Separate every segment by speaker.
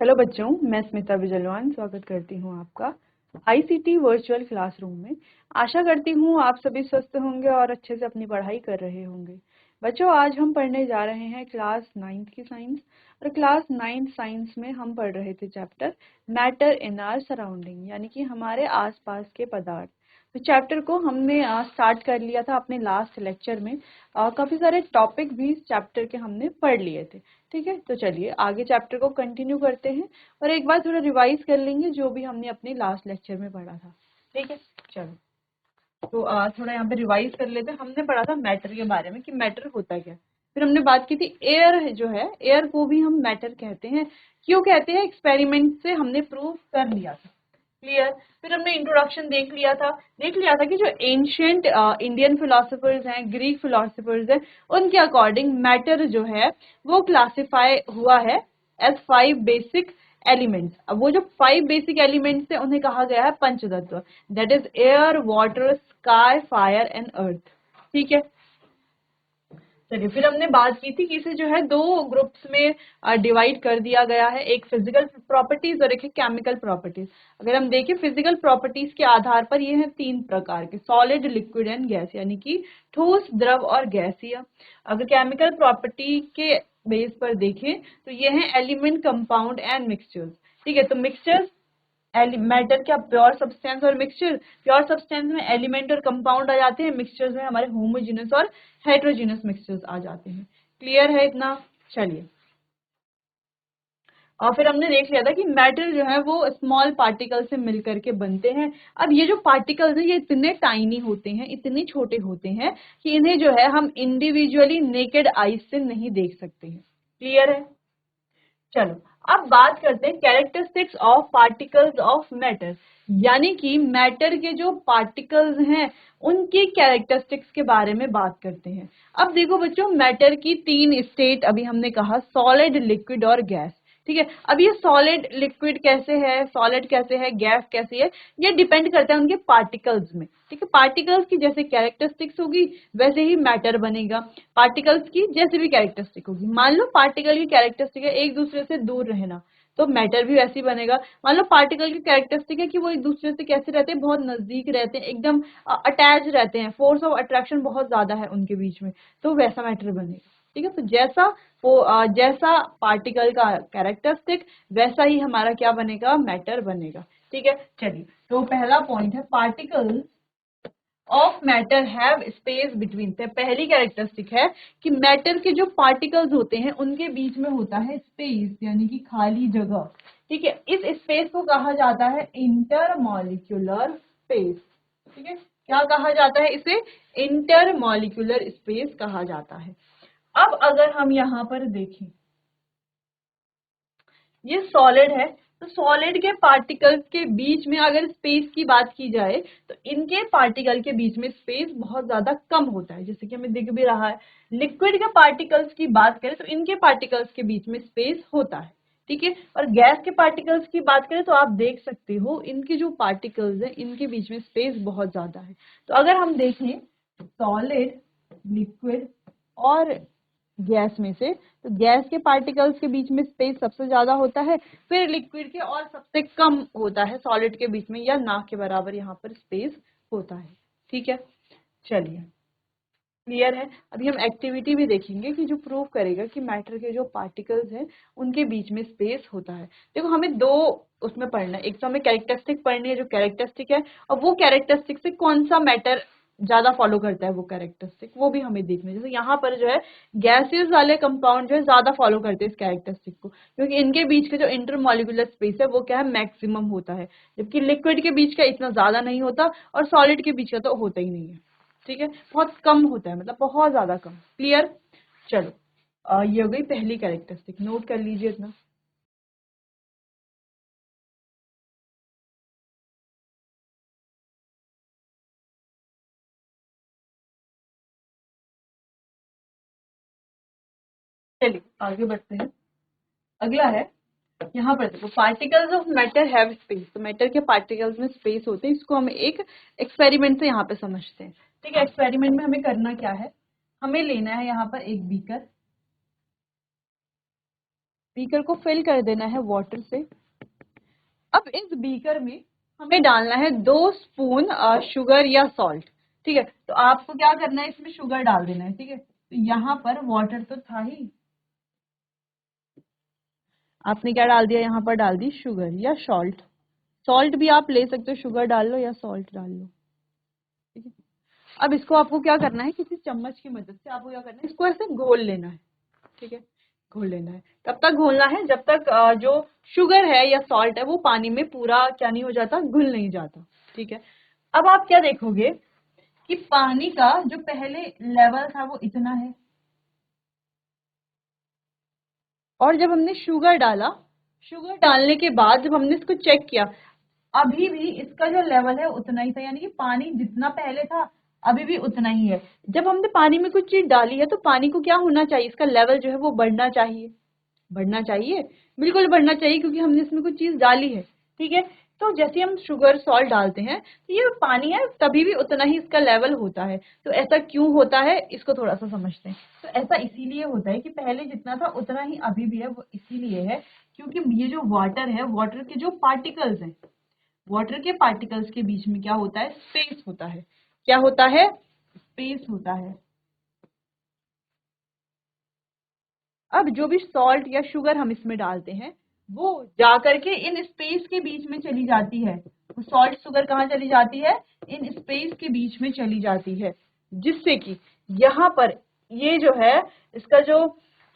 Speaker 1: Hello बच्चों, मैं स्मिता विजयलवान स्वागत करती हूँ आपका आईसीटी वर्चुअल क्लासरूम में। आशा करती हूँ आप सभी स्वस्थ होंगे और अच्छे से अपनी पढ़ाई कर रहे होंगे। बच्चों, आज हम पढ़ने जा रहे हैं क्लास 9th की साइंस। और क्लास 9th साइंस में हम पढ़ रहे थे chapter matter in our surrounding, यानी कि हमारे आसपास के पदार्थ। तो चैप्टर को हमने स्टार्ट कर लिया था अपने लास्ट लेक्चर में। काफ़ी सारे टॉपिक भी इस चैप्टर के हमने पढ़ लिए थे। ठीक है, तो चलिए आगे चैप्टर को कंटिन्यू करते हैं और एक बार थोड़ा रिवाइज कर लेंगे जो भी हमने अपने लास्ट लेक्चर में पढ़ा था। ठीक है, चलो तो थोड़ा यहाँ पे रिवाइज कर लेते हैं। हमने पढ़ा था मैटर के बारे में कि मैटर होता क्या। फिर हमने बात की थी एयर जो है, एयर को भी हम मैटर कहते हैं। क्यों कहते हैं? एक्सपेरिमेंट से हमने प्रूव कर लिया था। क्लियर। फिर हमने इंट्रोडक्शन देख लिया था कि जो एंशियंट इंडियन फिलोसफर्स हैं, ग्रीक फिलोसफर्स हैं, उनके अकॉर्डिंग मैटर जो है वो क्लासिफाई हुआ है एज 5 बेसिक एलिमेंट्स। अब वो जो 5 बेसिक एलिमेंट्स है उन्हें कहा गया है पंचतत्व, that is air, water, sky, fire and earth. ठीक है, चलिए फिर हमने बात की थी कि इसे जो है दो ग्रुप्स में डिवाइड कर दिया गया है, एक फिजिकल प्रॉपर्टीज और एक है केमिकल प्रॉपर्टीज। अगर हम देखें फिजिकल प्रॉपर्टीज के आधार पर ये है 3 प्रकार के, सॉलिड, लिक्विड एंड गैस, यानी कि ठोस, द्रव और गैसीय। अगर केमिकल प्रॉपर्टी के बेस पर देखें तो ये है एलिमेंट, कंपाउंड एंड मिक्सचर्स। ठीक है, तो मिक्सचर्स मैटर क्या, प्योर सब्सटेंस और मिक्सचर। प्योर सब्सटेंस में एलिमेंट और कंपाउंड आ जाते हैं, मिक्सचर्स में हमारे होमोजेनस और हेट्रोजेनस मिक्सचर्स आ जाते हैं। क्लियर है इतना? चलिए, और फिर हमने देख लिया था कि मैटर जो है वो स्मॉल पार्टिकल से मिलकर के बनते हैं। अब ये जो पार्टिकल्स हैं ये इतने टाइनी होते हैं, इतने छोटे होते हैं कि इन्हें जो है हम इंडिविजुअली नेकेड आईज से नहीं देख सकते हैं। क्लियर है? चलो अब बात करते हैं characteristics of particles of matter, यानी कि मैटर के जो पार्टिकल्स हैं उनकी कैरेक्टरिस्टिक्स के बारे में बात करते हैं। अब देखो बच्चों, मैटर की 3 स्टेट अभी हमने कहा, सॉलिड, लिक्विड और गैस। ठीक है, अब ये सॉलिड लिक्विड कैसे है, सॉलिड कैसे है, गैस कैसी है, ये डिपेंड करता है उनके पार्टिकल्स में। ठीक है, पार्टिकल्स की जैसे कैरेक्टरिस्टिक्स होगी वैसे ही मैटर बनेगा। पार्टिकल्स की जैसे भी कैरेक्टरिस्टिक होगी, मान लो पार्टिकल की कैरेक्टरिस्टिक है एक दूसरे से दूर रहना, तो मैटर भी वैसे ही बनेगा। मान लो पार्टिकल की कैरेक्टरिस्टिक है कि वो एक दूसरे से कैसे रहते हैं, बहुत नजदीक रहते हैं, एकदम अटैच रहते हैं, फोर्स ऑफ अट्रैक्शन बहुत ज्यादा है उनके बीच में, तो वैसा मैटर बनेगा। ठीक है, तो जैसा पार्टिकल का कैरेक्टरिस्टिक वैसा ही हमारा क्या बनेगा, मैटर बनेगा। ठीक है, चलिए तो पहला पॉइंट है particle of matter have space between. पहली कैरेक्टरिस्टिक है कि मैटर के जो पार्टिकल्स होते हैं उनके बीच में होता है स्पेस, यानी कि खाली जगह। ठीक है, इस स्पेस को कहा जाता है इंटरमॉलिक्यूलर स्पेस। ठीक है, क्या कहा जाता है इसे? इंटरमॉलिक्यूलर स्पेस कहा जाता है। अब अगर हम यहाँ पर देखें, ये सॉलिड है, तो सॉलिड के पार्टिकल्स के बीच में अगर स्पेस की बात की जाए तो इनके पार्टिकल के बीच में स्पेस बहुत ज्यादा कम होता है, जैसे कि हमें दिख भी रहा है। लिक्विड के पार्टिकल्स की बात करें तो इनके पार्टिकल्स के बीच में स्पेस होता है। ठीक है, और गैस के पार्टिकल्स की बात करें तो आप देख सकते हो इनके जो पार्टिकल्स हैं इनके बीच में स्पेस बहुत ज्यादा है। तो अगर हम देखें सॉलिड, लिक्विड और गैस में से, तो गैस के पार्टिकल्स के बीच में स्पेस सबसे ज्यादा होता है, फिर लिक्विड के और सबसे कम होता है सॉलिड के बीच में, या ना के बराबर यहाँ पर स्पेस होता है। ठीक है, चलिए क्लियर है। अभी हम एक्टिविटी भी देखेंगे कि जो प्रूव करेगा कि मैटर के जो पार्टिकल्स हैं उनके बीच में स्पेस होता है। देखो हमें दो उसमें पढ़ना है, एक तो हमें कैरेक्टरिस्टिक पढ़नी है, जो कैरेक्टरिस्टिक है, और वो कैरेक्टरिस्टिक से कौन सा मैटर ज्यादा फॉलो करता है वो कैरेक्टरिस्टिक, वो भी हमें देखना है। जैसे यहाँ पर जो है गैसेस वाले कंपाउंड जो है ज्यादा फॉलो करते हैं इस कैरेक्टरिस्टिक को, क्योंकि इनके बीच का जो इंटरमॉलिक्यूलर स्पेस है वो क्या है, मैक्सिमम होता है, जबकि लिक्विड के बीच का इतना ज्यादा नहीं होता और सॉलिड के बीच का तो होता ही नहीं है। ठीक है, बहुत कम होता है, मतलब बहुत ज्यादा कम। क्लियर? चलो ये हो गई पहली कैरेक्टरिस्टिक, नोट कर लीजिए इतना। चलिए आगे बढ़ते हैं। अगला है, यहाँ पर देखो particles of matter have space, तो मैटर के पार्टिकल्स में स्पेस होते हैं, इसको हम एक एक्सपेरिमेंट से यहाँ पे समझते हैं। ठीक है, एक्सपेरिमेंट में हमें करना क्या है, हमें लेना है यहाँ पर एक बीकर, बीकर को फिल कर देना है वाटर से। अब इस बीकर में हमें डालना है 2 स्पून शुगर या सॉल्ट। ठीक है, तो आपको क्या करना है, इसमें शुगर डाल देना है। ठीक है, तो यहाँ पर वाटर तो था ही, आपने क्या डाल दिया, यहाँ पर डाल दी शुगर या सॉल्ट। सॉल्ट भी आप ले सकते हो, शुगर डाल लो या सॉल्ट डाल लो। ठीक है, अब इसको आपको क्या करना है, किसी चम्मच की मदद से आपको क्या करना है, इसको ऐसे घोल लेना है। ठीक है, घोल लेना है। तब तक घोलना है जब तक जो शुगर है या सॉल्ट है वो पानी में पूरा क्या नहीं हो जाता, घुल नहीं जाता। ठीक है, अब आप क्या देखोगे कि पानी का जो पहले लेवल था वो इतना है, और जब हमने शुगर डाला, शुगर डालने के बाद जब हमने इसको चेक किया, अभी भी इसका जो लेवल है उतना ही था, यानी कि पानी जितना पहले था अभी भी उतना ही है। जब हमने पानी में कुछ चीज डाली है तो पानी को क्या होना चाहिए, इसका लेवल जो है वो बढ़ना चाहिए। बढ़ना चाहिए, बिल्कुल बढ़ना चाहिए, क्योंकि हमने इसमें कुछ चीज डाली है। ठीक है, तो जैसे हम शुगर सॉल्ट डालते हैं तो ये पानी है, तभी भी उतना ही इसका लेवल होता है। तो ऐसा क्यों होता है, इसको थोड़ा सा समझते हैं। तो ऐसा इसीलिए होता है कि पहले जितना था उतना ही अभी भी है, वो इसीलिए है क्योंकि ये जो वाटर है, वाटर के जो पार्टिकल्स हैं, वाटर के पार्टिकल्स के बीच में क्या होता है, स्पेस होता है। क्या होता है, स्पेस होता है। अब जो भी सॉल्ट या शुगर हम इसमें डालते हैं वो जा करके इन स्पेस के बीच में चली जाती है। वो सॉल्ट शुगर कहाँ चली जाती है, इन स्पेस के बीच में चली जाती है, जिससे कि यहाँ पर ये जो है, इसका जो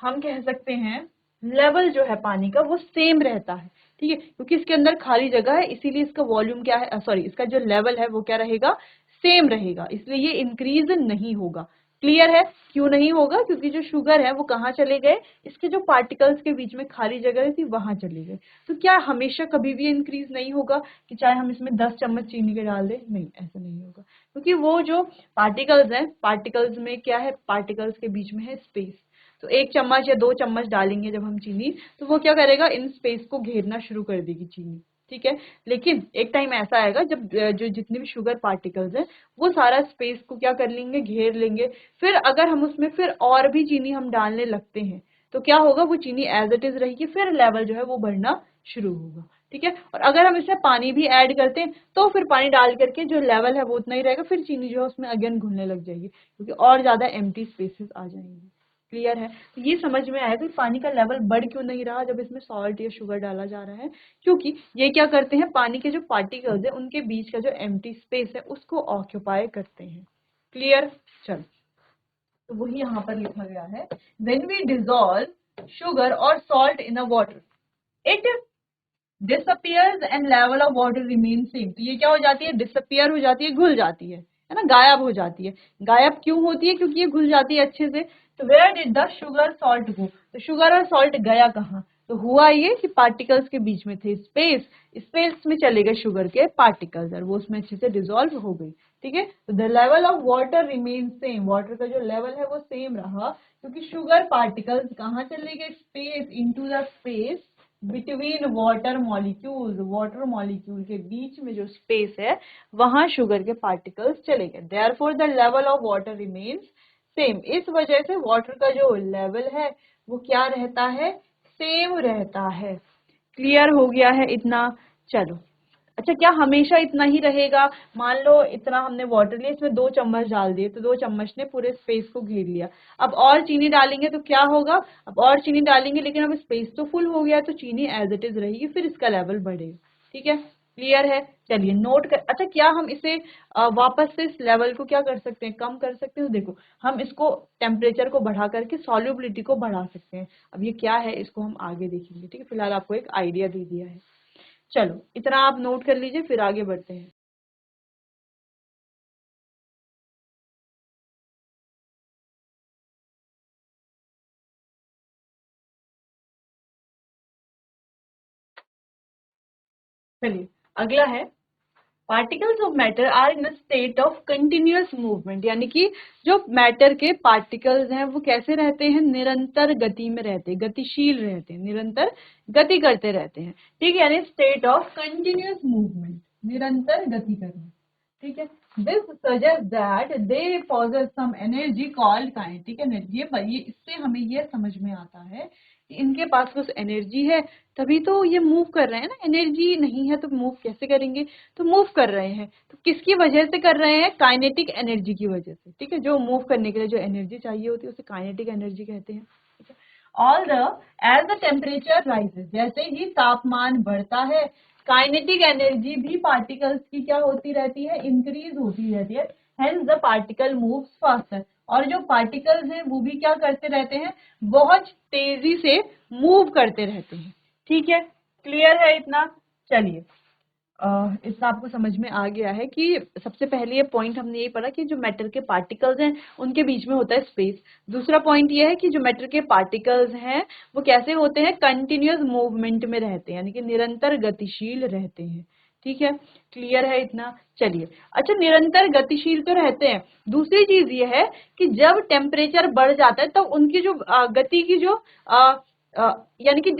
Speaker 1: हम कह सकते हैं लेवल जो है पानी का वो सेम रहता है। ठीक है, क्योंकि इसके अंदर खाली जगह है, इसीलिए इसका वॉल्यूम क्या है, सॉरी, इसका जो लेवल है वो क्या रहेगा, सेम रहेगा, इसलिए ये इंक्रीज नहीं होगा। क्लियर है, क्यों नहीं होगा, क्योंकि जो शुगर है वो कहाँ चले गए, इसके जो पार्टिकल्स के बीच में खाली जगह थी वहां चले गए। तो क्या हमेशा कभी भी इंक्रीज नहीं होगा कि चाहे हम इसमें 10 चम्मच चीनी के डाल दें, नहीं, ऐसा नहीं होगा, क्योंकि वो जो पार्टिकल्स हैं, पार्टिकल्स में क्या है, पार्टिकल्स के बीच में है स्पेस। तो 1 चम्मच या 2 चम्मच डालेंगे जब हम चीनी, तो वो क्या करेगा, इन स्पेस को घेरना शुरू कर देगी चीनी। ठीक है, लेकिन एक टाइम ऐसा आएगा जब जो जितने भी शुगर पार्टिकल्स हैं वो सारा स्पेस को क्या कर लेंगे, घेर लेंगे। फिर अगर हम उसमें फिर और भी चीनी हम डालने लगते हैं तो क्या होगा, वो चीनी एज इट इज रहेगी, फिर लेवल जो है वो बढ़ना शुरू होगा। ठीक है, और अगर हम इसमें पानी भी ऐड करते हैं तो फिर पानी डाल करके जो लेवल है वो उतना ही रहेगा, फिर चीनी जो है उसमें अगेन घुलने लग जाएगी, क्योंकि और ज्यादा एम्प्टी स्पेसेस आ जाएंगे। क्लियर है, तो ये समझ में आया कि पानी का लेवल बढ़ क्यों नहीं रहा जब इसमें सॉल्ट या शुगर डाला जा रहा है, क्योंकि ये क्या करते हैं, पानी के जो पार्टिकल्स है उनके बीच का जो एम्प्टी स्पेस है उसको ऑक्यूपाई करते हैं। क्लियर, चलो, तो वही यहाँ पर लिखा गया है, when we dissolve sugar or salt in a water it disappears and level of water remains same। तो ये क्या हो जाती है, डिसअपियर हो जाती है, घुल जाती है ना, गायब हो जाती है। गायब क्यों होती है, क्योंकि ये घुल जाती है अच्छे से। तो where did the sugar salt go, तो शुगर और सॉल्ट गया कहाँ, तो हुआ ये कि पार्टिकल्स के बीच में थे स्पेस, स्पेस में चले गए शुगर के पार्टिकल्स और वो उसमें अच्छे से डिसॉल्व हो गई। ठीक है, तो the level of water remain same, water का जो लेवल है वो सेम रहा, क्योंकि शुगर पार्टिकल्स कहाँ चले गए, space, into the space between water molecules, water molecule के बीच में जो स्पेस है वहां शुगर के पार्टिकल्स चले गए। Therefore the level of water remains same, इस वजह से वाटर का जो लेवल है वो क्या रहता है, सेम रहता है। क्लियर हो गया है इतना, चलो। अच्छा, क्या हमेशा इतना ही रहेगा, मान लो इतना हमने वाटर लिया, इसमें 2 चम्मच डाल दिए तो 2 चम्मच ने पूरे स्पेस को घेर लिया। अब और चीनी डालेंगे तो क्या होगा, अब और चीनी डालेंगे लेकिन अब स्पेस तो फुल हो गया, तो चीनी एज इट इज रहेगी, फिर इसका लेवल बढ़ेगा। ठीक है, क्लियर है, चलिए नोट कर। अच्छा, क्या हम इसे वापस से इस लेवल को क्या कर सकते हैं, कम कर सकते हैं, तो देखो हम इसको टेम्परेचर को बढ़ा करके सॉल्युबिलिटी को बढ़ा सकते हैं। अब ये क्या है इसको हम आगे देखेंगे। ठीक है, फिलहाल आपको एक आइडिया दे दिया है। चलो, इतना आप नोट कर लीजिए, फिर आगे बढ़ते हैं। चलिए, अगला है, particles of matter are in state of continuous movement, यानी कि जो मैटर के पार्टिकल्स हैं वो कैसे रहते हैं, निरंतर गति में रहते हैं, गतिशील रहते हैं, निरंतर गति करते रहते हैं। ठीक है, यानी स्टेट ऑफ कंटिन्यूअस मूवमेंट, निरंतर गति करना। ठीक है, This suggests that they possess some energy called kinetic energy. ये इससे हमें ये समझ में आता है कि इनके पास कुछ एनर्जी है, तभी तो ये मूव कर रहे हैं ना। एनर्जी नहीं है तो मूव कैसे करेंगे? तो मूव कर रहे हैं, तो किसकी वजह से कर रहे हैं? काइनेटिक एनर्जी की वजह से। ठीक है, जो मूव करने के लिए जो एनर्जी चाहिए होती है उसे काइनेटिक एनर्जी कहते हैं। ठीक है, all the as the temperature rises, जैसे ही तापमान बढ़ता है काइनेटिक एनर्जी भी पार्टिकल्स की क्या होती रहती है? इंक्रीज होती रहती है। Hence the particle moves faster, और जो पार्टिकल्स हैं वो भी क्या करते रहते हैं? बहुत तेजी से मूव करते रहते हैं। ठीक है, क्लियर है इतना? चलिए, इतना आपको समझ में आ गया है कि सबसे पहले ये पॉइंट हमने यही पढ़ा कि जो मैटर के पार्टिकल्स हैं उनके बीच में होता है स्पेस। दूसरा पॉइंट ये है कि जो मैटर के पार्टिकल्स हैं वो कैसे होते हैं? कंटिन्यूअस मूवमेंट में रहते हैं, यानी कि निरंतर गतिशील रहते हैं। ठीक है, क्लियर है इतना? चलिए, अच्छा, निरंतर गतिशील तो रहते हैं। दूसरी चीज ये है कि जब टेम्परेचर बढ़ जाता है तो उनकी जो गति की जो यानी कि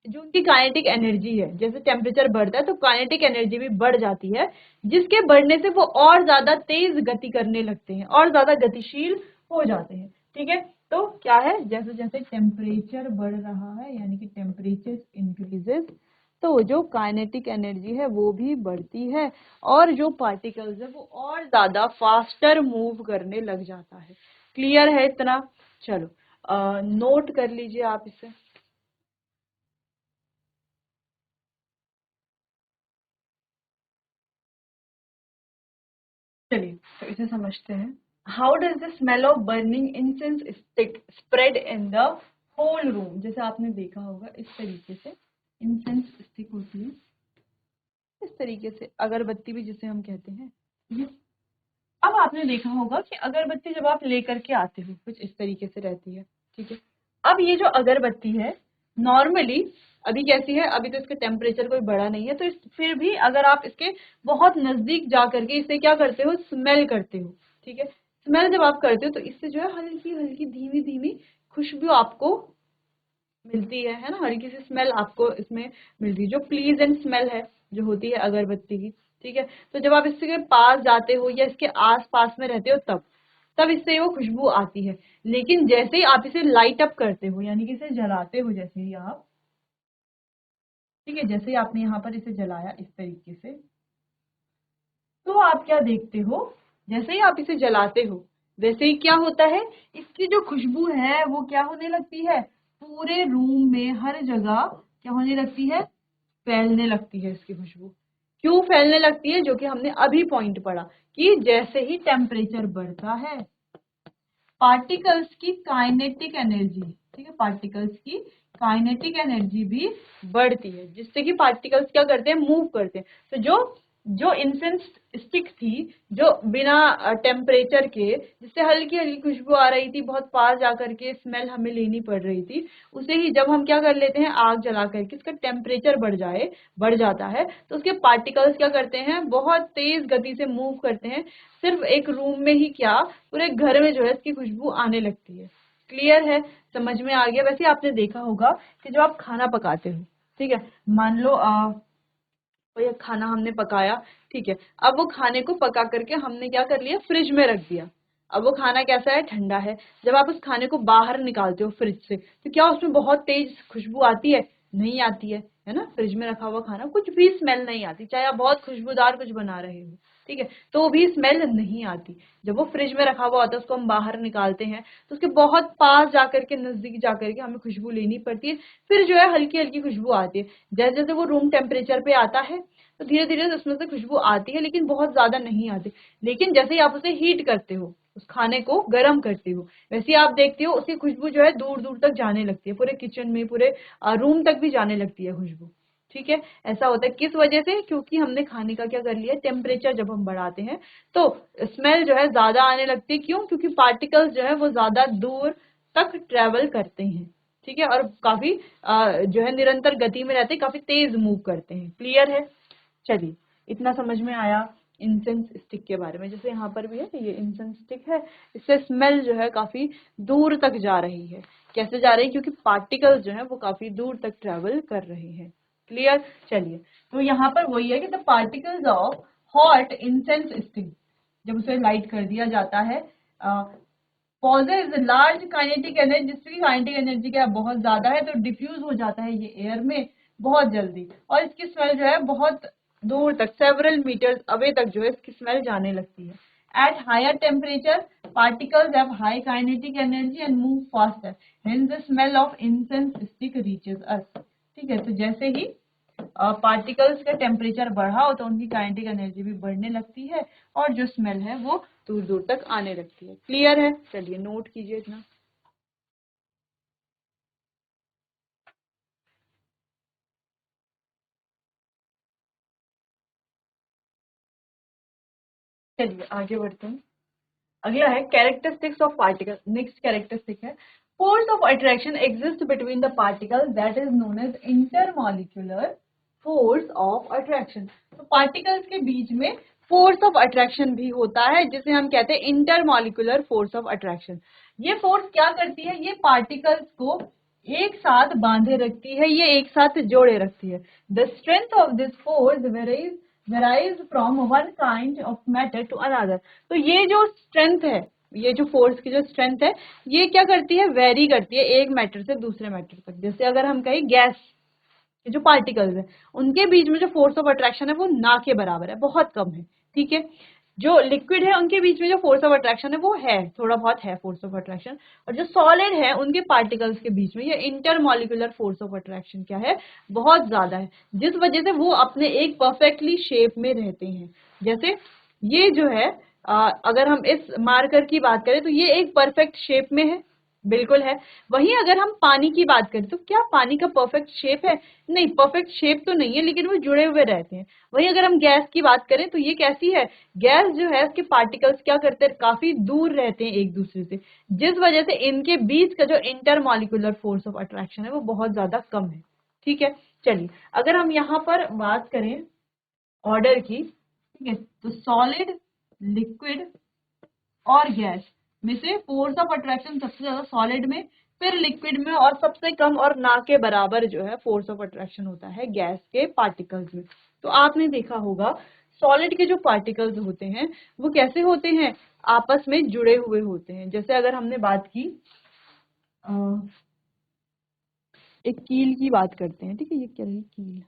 Speaker 1: जो उनकी काइनेटिक एनर्जी है, जैसे टेम्परेचर बढ़ता है तो काइनेटिक एनर्जी भी बढ़ जाती है, जिसके बढ़ने से वो और ज्यादा तेज गति करने लगते हैं और ज्यादा गतिशील हो जाते हैं। ठीक है, तो क्या है? जैसे जैसे टेम्परेचर बढ़ रहा है यानी कि टेम्परेचर इंक्रीजेस, तो जो काइनेटिक एनर्जी है वो भी बढ़ती है और जो पार्टिकल्स है वो और ज्यादा फास्टर मूव करने लग जाता है। क्लियर है इतना? चलो, नोट कर लीजिए आप इसे। चलिए, तो इसे समझते हैं। How does the smell of burning incense stick spread in the whole room? जैसे आपने देखा होगा इस तरीके से इंसेंस स्टिक होती है, इस तरीके से अगरबत्ती भी जिसे हम कहते हैं। ये अब आपने देखा होगा कि अगरबत्ती जब आप लेकर के आते हो कुछ इस तरीके से रहती है। ठीक है, अब ये जो अगरबत्ती है नॉर्मली अभी कैसी है? अभी तो इसका टेम्परेचर कोई बड़ा नहीं है, तो फिर भी अगर आप इसके बहुत नजदीक जा करके इसे क्या करते हो? स्मेल करते हो। ठीक है, स्मेल जब आप करते हो तो इससे जो है हल्की हल्की धीमी धीमी खुशबू आपको मिलती है ना? हल्की सी स्मेल आपको इसमें मिलती है, जो प्लीजेंट स्मेल है जो होती है अगरबत्ती की। ठीक है, तो जब आप इसके पास जाते हो या इसके आस पास में रहते हो तब तब इससे वो खुशबू आती है। लेकिन जैसे ही आप इसे लाइट अप करते हो यानी कि इसे जलाते हो, जैसे ही आप, ठीक है, जैसे ही आपने यहाँ पर इसे जलाया इस तरीके से, तो आप क्या देखते हो? जैसे ही आप इसे जलाते हो वैसे ही क्या होता है? इसकी जो खुशबू है वो क्या होने लगती है? पूरे रूम में हर जगह क्या होने लगती है? फैलने लगती है इसकी खुशबू। क्यों फैलने लगती है? जो कि हमने अभी पॉइंट पढ़ा कि जैसे ही टेम्परेचर बढ़ता है पार्टिकल्स की काइनेटिक एनर्जी, ठीक है, पार्टिकल्स की काइनेटिक एनर्जी भी बढ़ती है, जिससे कि पार्टिकल्स क्या करते हैं? मूव करते हैं। तो जो जो इंसेंस स्टिक थी, जो बिना टेम्परेचर के, जिससे हल्की हल्की खुशबू आ रही थी, बहुत पास जाकर के स्मेल हमें लेनी पड़ रही थी, उसे ही जब हम क्या कर लेते हैं? आग जला करके इसका टेम्परेचर बढ़ जाता है, तो उसके पार्टिकल्स क्या करते हैं? बहुत तेज गति से मूव करते हैं। सिर्फ एक रूम में ही क्या, पूरे घर में जो है इसकी खुशबू आने लगती है। क्लियर है? समझ में आ गया? वैसे आपने देखा होगा कि जब आप खाना पकाते हो, ठीक है, मान लो कोई खाना हमने पकाया, ठीक है, अब वो खाने को पका करके हमने क्या कर लिया? फ्रिज में रख दिया। अब वो खाना कैसा है? ठंडा है। जब आप उस खाने को बाहर निकालते हो फ्रिज से, तो क्या उसमें बहुत तेज खुशबू आती है? नहीं आती है ना? फ्रिज में रखा हुआ खाना कुछ भी स्मेल नहीं आती, चाहे आप बहुत खुशबूदार कुछ बना रहे हो, ठीक है, तो वो भी स्मेल नहीं आती। जब वो फ्रिज में रखा हुआ होता है उसको हम बाहर निकालते हैं तो उसके बहुत पास जाकर के, नजदीक जाकर के हमें खुशबू लेनी पड़ती है, फिर जो है हल्की हल्की खुशबू आती है। जैसे जैसे वो रूम टेम्परेचर पे आता है तो धीरे धीरे उसमें से खुशबू आती है, लेकिन बहुत ज्यादा नहीं आती। लेकिन जैसे ही आप उसे हीट करते हो, उस खाने को गर्म करते हो, वैसे ही आप देखते हो उसकी खुशबू जो है दूर दूर तक जाने लगती है, पूरे किचन में, पूरे रूम तक भी जाने लगती है खुशबू। ठीक है, ऐसा होता है किस वजह से? क्योंकि हमने खाने का क्या कर लिया? टेम्परेचर जब हम बढ़ाते हैं तो स्मेल जो है ज्यादा आने लगती है। क्यों? क्योंकि पार्टिकल्स जो है वो ज्यादा दूर तक ट्रेवल करते हैं, ठीक है, और काफी जो है निरंतर गति में रहते हैं, काफी तेज मूव करते हैं। क्लियर है? चलिए, इतना समझ में आया इंसेंस स्टिक के बारे में। जैसे यहाँ पर भी है, ये इंसेंस स्टिक है, इससे स्मेल जो है काफी दूर तक जा रही है। कैसे जा रही है? क्योंकि पार्टिकल्स जो है वो काफी दूर तक ट्रेवल कर रहे हैं। क्लियर? चलिए, तो यहाँ पर वही है कि the particles of hot incense stick, जब उसे लाइट कर दिया जाता है, पॉजेज लार्ज काइनेटिक एनर्जी, जिसकी काइनेटिक एनर्जी क्या बहुत ज्यादा है, तो डिफ्यूज हो जाता है ये एयर में बहुत जल्दी, और इसकी स्मेल जो है बहुत दूर तक, सेवरल मीटर्स अवे तक जो है इसकी स्मेल जाने लगती है। At higher temperature, particles have high kinetic energy and move faster. Hence, the smell of incense stick reaches us. ठीक है, तो जैसे ही पार्टिकल्स का टेम्परेचर बढ़ा हो तो उनकी काइनेटिक एनर्जी भी बढ़ने लगती है और जो स्मेल है वो दूर दूर तक आने लगती है। क्लियर है? चलिए नोट कीजिए इतना। चलिए आगे बढ़ते हैं। अगला है characteristics of particle. Next characteristic है force of attraction exist between the particle, that is known as intermolecular force of attraction. तो पार्टिकल्स के बीच में फोर्स ऑफ अट्रैक्शन भी होता है जिसे हम कहते हैं इंटरमॉलिक्यूलर फोर्स ऑफ अट्रैक्शन। ये फोर्स क्या करती है? ये पार्टिकल्स को एक साथ बांधे रखती है, ये एक साथ जोड़े रखती है। The strength of this force varies from one kind of matter to another. तो ये जो स्ट्रेंथ है, ये जो फोर्स की जो स्ट्रेंथ है, ये क्या करती है? वेरी करती है एक मैटर से दूसरे मैटर तक। जैसे अगर हम कहें गैस के जो पार्टिकल्स है उनके बीच में जो फोर्स ऑफ अट्रैक्शन है वो ना के बराबर है, बहुत कम है। ठीक है, जो लिक्विड है उनके बीच में जो फोर्स ऑफ अट्रैक्शन है वो है, थोड़ा बहुत है फोर्स ऑफ अट्रैक्शन, और जो सॉलिड है उनके पार्टिकल्स के बीच में ये इंटरमॉलिक्यूलर फोर्स ऑफ अट्रैक्शन क्या है? बहुत ज्यादा है, जिस वजह से वो अपने एक परफेक्टली शेप में रहते हैं। जैसे ये जो है अगर हम इस मार्कर की बात करें तो ये एक परफेक्ट शेप में है, बिल्कुल है। वहीं अगर हम पानी की बात करें तो क्या पानी का परफेक्ट शेप है? नहीं, परफेक्ट शेप तो नहीं है, लेकिन वो जुड़े हुए रहते हैं। वहीं अगर हम गैस की बात करें तो ये कैसी है? गैस जो है उसके पार्टिकल्स क्या करते हैं? काफी दूर रहते हैं एक दूसरे से, जिस वजह से इनके बीच का जो इंटरमॉलिक्यूलर फोर्स ऑफ अट्रैक्शन है वो बहुत ज्यादा कम है। ठीक है, चलिए अगर हम यहाँ पर बात करें ऑर्डर की, ठीक है, तो सॉलिड, लिक्विड और गैस में से फोर्स ऑफ अट्रैक्शन सबसे ज्यादा सॉलिड में, फिर लिक्विड में, और सबसे कम और ना के बराबर जो है फोर्स ऑफ अट्रैक्शन होता है गैस के पार्टिकल्स में। तो आपने देखा होगा सॉलिड के जो पार्टिकल्स होते हैं वो कैसे होते हैं? आपस में जुड़े हुए होते हैं। जैसे अगर हमने बात की एक कील की बात करते हैं, ठीक है, ये क्या रही? कील।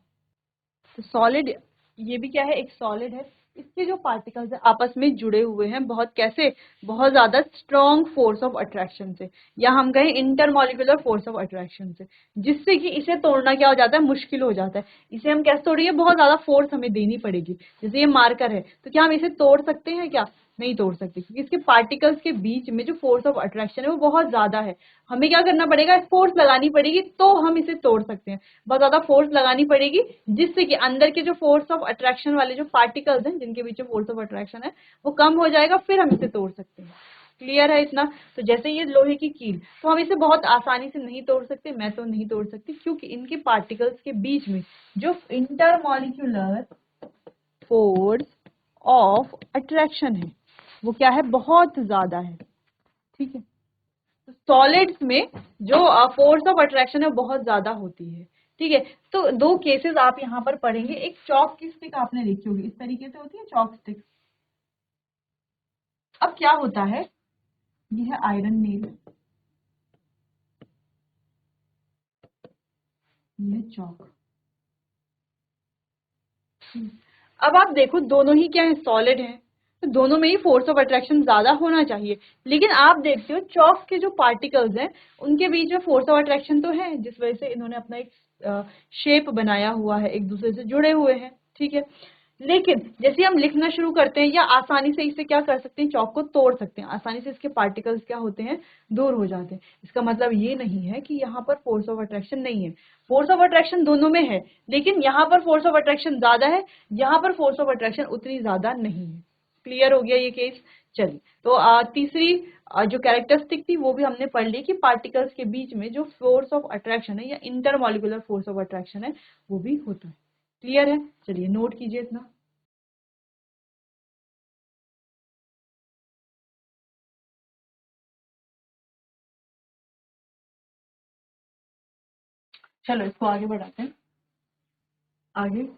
Speaker 1: तो सॉलिड, ये भी क्या है? एक सॉलिड है। इसके जो पार्टिकल्स है आपस में जुड़े हुए हैं, बहुत कैसे? बहुत ज्यादा स्ट्रॉन्ग फोर्स ऑफ अट्रैक्शन से, या हम कहें इंटरमॉलिक्यूलर फोर्स ऑफ अट्रैक्शन से, जिससे कि इसे तोड़ना क्या हो जाता है? मुश्किल हो जाता है। इसे हम कैसे तोड़ेंगे? बहुत ज्यादा फोर्स हमें देनी पड़ेगी। जैसे ये मार्कर है, तो क्या हम इसे तोड़ सकते हैं? क्या नहीं तोड़ सकते, क्योंकि इसके पार्टिकल्स के बीच में जो फोर्स ऑफ अट्रैक्शन है वो बहुत ज्यादा है। हमें क्या करना पड़ेगा? फोर्स लगानी पड़ेगी तो हम इसे तोड़ सकते हैं। बहुत ज्यादा फोर्स लगानी पड़ेगी जिससे कि अंदर के जो फोर्स ऑफ अट्रैक्शन वाले जो पार्टिकल्स हैं जिनके बीच में फोर्स ऑफ अट्रैक्शन है वो कम हो जाएगा, फिर हम इसे तोड़ सकते हैं। क्लियर है इतना? तो जैसे ये लोहे की कील, तो हम इसे बहुत आसानी से नहीं तोड़ सकते, मैं तो नहीं तोड़ सकती, क्योंकि इनके पार्टिकल्स के बीच में जो इंटरमॉलिक्यूलर फोर्स ऑफ अट्रैक्शन है वो क्या है? बहुत ज्यादा है। ठीक है, तो सॉलिड्स में जो फोर्स ऑफ अट्रैक्शन है बहुत ज्यादा होती है। ठीक है, तो दो केसेस आप यहाँ पर पढ़ेंगे। एक चॉक की स्टिक आपने देखी होगी, इस तरीके से होती है चॉक स्टिक। अब क्या होता है? ये है आयरन नेल, ये है चॉक। अब आप देखो दोनों ही क्या है? सॉलिड है, तो दोनों में ही फोर्स ऑफ अट्रैक्शन ज्यादा होना चाहिए। लेकिन आप देखते हो चॉक के जो पार्टिकल्स हैं उनके बीच में फोर्स ऑफ अट्रैक्शन तो है, जिस वजह से इन्होंने अपना एक शेप बनाया हुआ है, एक दूसरे से जुड़े हुए हैं। ठीक है, लेकिन जैसे हम लिखना शुरू करते हैं या आसानी से इसे क्या कर सकते हैं? चौक को तोड़ सकते हैं, आसानी से इसके पार्टिकल्स क्या होते हैं? दूर हो जाते हैं। इसका मतलब ये नहीं है कि यहाँ पर फोर्स ऑफ अट्रैक्शन नहीं है, फोर्स ऑफ अट्रैक्शन दोनों में है, लेकिन यहाँ पर फोर्स ऑफ अट्रैक्शन ज्यादा है, यहाँ पर फोर्स ऑफ अट्रैक्शन उतनी ज्यादा नहीं है। क्लियर हो गया ये केस? चलिए, तो तीसरी जो कैरेक्टरिस्टिक थी वो भी हमने पढ़ ली कि पार्टिकल्स के बीच में जो फोर्स ऑफ अट्रैक्शन है या इंटरमॉलिक्यूलर फोर्स ऑफ अट्रैक्शन है वो भी होता है। क्लियर है? चलिए नोट कीजिए इतना। चलो इसको आगे बढ़ाते हैं। आगे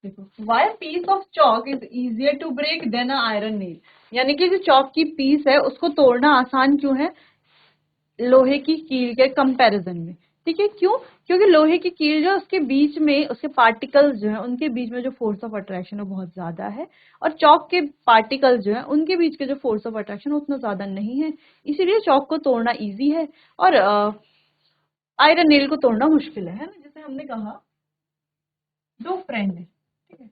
Speaker 1: देखो why piece of chalk is easier to break than a iron nail, यानी कि जो चॉक की पीस है उसको तोड़ना आसान क्यों है लोहे की कील के कंपैरिजन में। ठीक है, क्यों? क्योंकि लोहे की कील जो उसके बीच में उसके पार्टिकल्स जो है उनके बीच में जो फोर्स ऑफ अट्रैक्शन है वो बहुत ज्यादा है, और चॉक के पार्टिकल्स जो है उनके बीच के जो फोर्स ऑफ अट्रैक्शन उतना ज्यादा नहीं है, इसीलिए चॉक को तोड़ना इजी है और आयरन नेल को तोड़ना मुश्किल है ना। जैसे हमने कहा दो फ्रेंड है, ठीक है,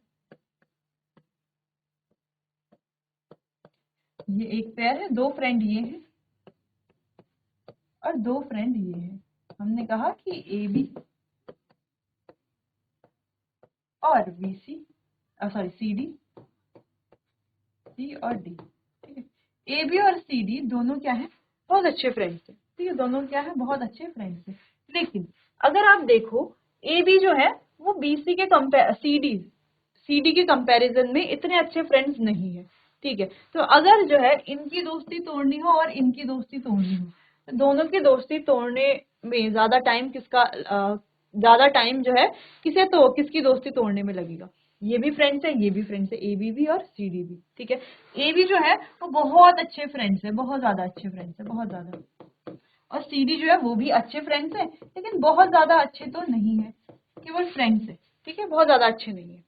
Speaker 1: ये एक पेयर है, दो फ्रेंड ये है और दो फ्रेंड ये है। हमने कहा कि ए बी और B C, sorry C D, C और डी, ठीक है। ए बी और सी डी दोनों क्या है, बहुत अच्छे फ्रेंड्स है, ठीक है, दोनों क्या है, बहुत अच्छे फ्रेंड्स है। लेकिन अगर आप देखो ए बी जो है वो बी सी के कंपेयर सी डी के कंपैरिजन में इतने अच्छे फ्रेंड्स नहीं है, ठीक है। तो अगर जो है इनकी दोस्ती तोड़नी हो और इनकी दोस्ती तोड़नी हो, तो दोनों की दोस्ती तोड़ने में ज्यादा टाइम ज्यादा टाइम जो है किसकी दोस्ती तोड़ने में लगेगा। ये भी फ्रेंड्स है, ये भी फ्रेंड्स है, ए बी भी और सी डी भी, ठीक है। ए बी जो है वो बहुत अच्छे फ्रेंड्स है, बहुत ज्यादा अच्छे फ्रेंड्स है, बहुत ज्यादा, और सी डी जो है वो भी अच्छे फ्रेंड्स है, लेकिन बहुत ज्यादा अच्छे तो नहीं है, केवल फ्रेंड्स है, ठीक है, बहुत ज्यादा अच्छे नहीं है,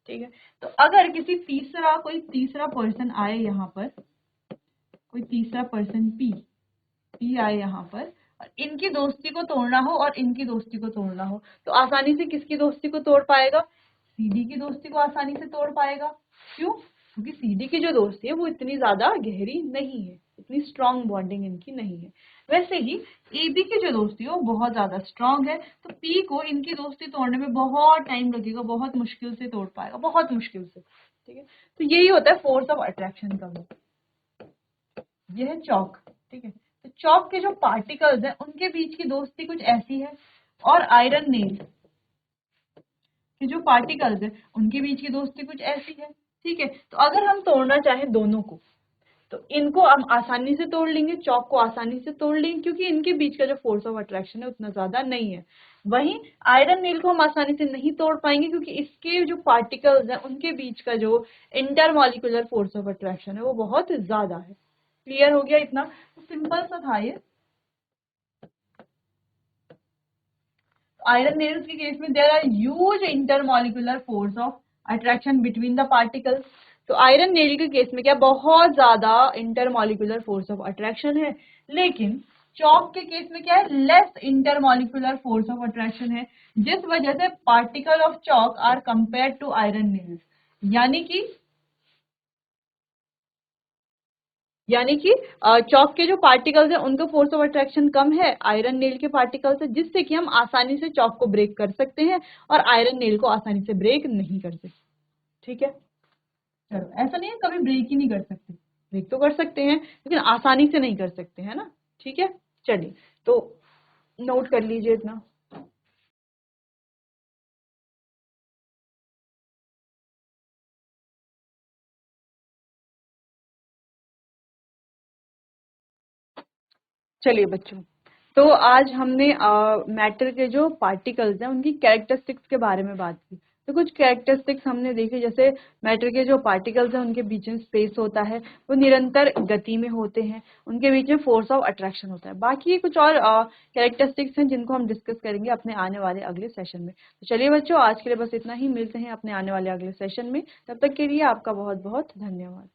Speaker 1: ठीक है। तो अगर कोई तीसरा पर्सन आए यहाँ पर, कोई तीसरा पर्सन पी आए यहाँ पर, और इनकी दोस्ती को तोड़ना हो और इनकी दोस्ती को तोड़ना हो, तो आसानी से किसकी दोस्ती को तोड़ पाएगा, सीडी की दोस्ती को आसानी से तोड़ पाएगा। क्यों? क्योंकि सीडी की जो दोस्ती है वो इतनी ज्यादा गहरी नहीं है, इतनी स्ट्रॉन्ग बॉन्डिंग इनकी नहीं है। वैसे ही एबी की जो दोस्ती है वो बहुत ज्यादा स्ट्रॉन्ग है, तो पी को इनकी दोस्ती तोड़ने में बहुत टाइम लगेगा, बहुत मुश्किल से तोड़ पाएगा, बहुत मुश्किल से, ठीक है। तो यही होता है फोर्स ऑफ अट्रैक्शन का वो, ये है चौक, ठीक है। तो चौक के जो पार्टिकल्स हैं उनके बीच की दोस्ती कुछ ऐसी है, और आयरन नेल के जो पार्टिकल्स हैं उनके बीच की दोस्ती कुछ ऐसी है, ठीक है। तो अगर हम तोड़ना चाहें दोनों को, तो इनको हम आसानी से तोड़ लेंगे, चौक को आसानी से तोड़ लेंगे, क्योंकि इनके बीच का जो फोर्स ऑफ अट्रैक्शन है उतना ज्यादा नहीं है। वहीं आयरन नेल को हम आसानी से नहीं तोड़ पाएंगे, क्योंकि इसके जो पार्टिकल्स हैं उनके बीच का जो इंटरमॉलिक्यूलर फोर्स ऑफ अट्रैक्शन है वो बहुत ज्यादा है। क्लियर हो गया इतना? तो सिंपल सा था ये। आयरन नेल्स के केस में there are huge intermolecular force of attraction between the particles. तो आयरन नेल के केस में क्या बहुत ज्यादा इंटरमॉलिक्यूलर फोर्स ऑफ अट्रैक्शन है, लेकिन चॉक के केस में क्या है, less intermolecular force of attraction है, जिस वजह से particle of chalk are compare to iron nails, यानी कि चॉक के जो पार्टिकल्स हैं उनका फोर्स ऑफ अट्रैक्शन कम है आयरन नेल के पार्टिकल से, जिससे कि हम आसानी से चॉक को ब्रेक कर सकते हैं और आयरन नेल को आसानी से ब्रेक नहीं कर सकते, ठीक है। चलो, ऐसा नहीं है कभी ब्रेक ही नहीं कर सकते, ब्रेक तो कर सकते हैं लेकिन आसानी से नहीं कर सकते, है ना, ठीक है। चलिए, तो नोट कर लीजिए इतना। चलिए बच्चों, तो आज हमने मैटर के जो पार्टिकल्स हैं उनकी कैरेक्टरिस्टिक्स के बारे में बात की। तो कुछ कैरेक्टरिस्टिक्स हमने देखे, जैसे मैटर के जो पार्टिकल्स हैं उनके बीच में स्पेस होता है, वो निरंतर गति में होते हैं, उनके बीच में फोर्स ऑफ अट्रैक्शन होता है। बाकी कुछ और कैरेक्टरिस्टिक्स हैं जिनको हम डिस्कस करेंगे अपने आने वाले अगले सेशन में। तो चलिए बच्चों, आज के लिए बस इतना ही, मिलते हैं अपने आने वाले अगले सेशन में। तब तक के लिए आपका बहुत बहुत धन्यवाद।